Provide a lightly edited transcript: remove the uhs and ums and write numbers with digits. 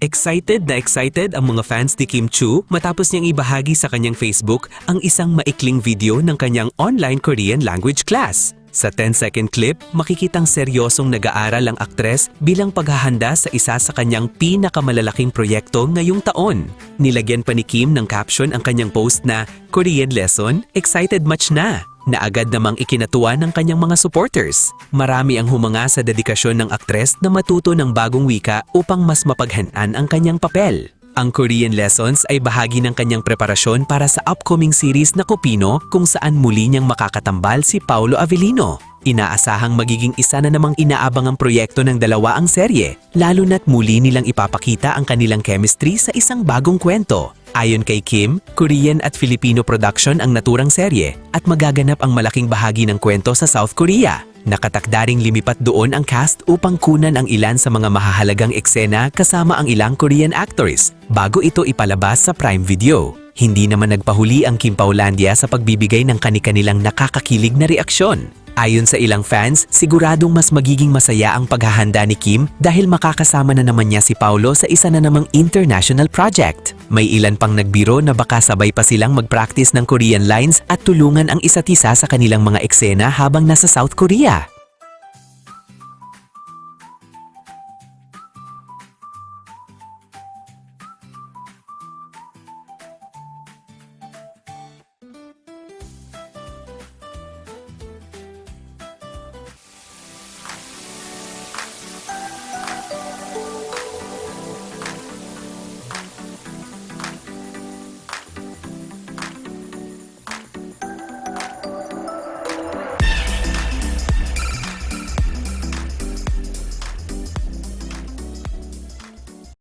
Excited ang mga fans ni Kim Chu matapos niyang ibahagi sa kanyang Facebook ang isang maikling video ng kanyang online Korean language class. Sa 10-second clip, makikitang seryosong nag-aaral ang aktres bilang paghahanda sa isa sa kanyang pinakamalalaking proyekto ngayong taon. Nilagyan pa ni Kim ng caption ang kanyang post na Korean lesson, excited much na agad namang ikinatuwa ng kanyang mga supporters. Marami ang humanga sa dedikasyon ng aktres na matuto ng bagong wika upang mas mapaghanaan ang kanyang papel. Ang Korean lessons ay bahagi ng kanyang preparasyon para sa upcoming series na Kopino kung saan muli niyang makakatambal si Paolo Avellino. Inaasahang magiging isa na namang inaabangang proyekto ng dalawa ang serye, lalo na't muli nilang ipapakita ang kanilang chemistry sa isang bagong kwento. Ayon kay Kim, Korean at Filipino production ang naturang serye at magaganap ang malaking bahagi ng kwento sa South Korea. Nakatakdaring limipat doon ang cast upang kunan ang ilan sa mga mahahalagang eksena kasama ang ilang Korean actors bago ito ipalabas sa Prime Video. Hindi naman nagpahuli ang Kim Paulandia sa pagbibigay ng kani-kanilang nakakakilig na reaksyon. Ayon sa ilang fans, siguradong mas magiging masaya ang paghahanda ni Kim dahil makakasama na naman niya si Paolo sa isa na namang international project. May ilan pang nagbiro na baka sabay pa silang mag-practice ng Korean lines at tulungan ang isa't isa sa kanilang mga eksena habang nasa South Korea.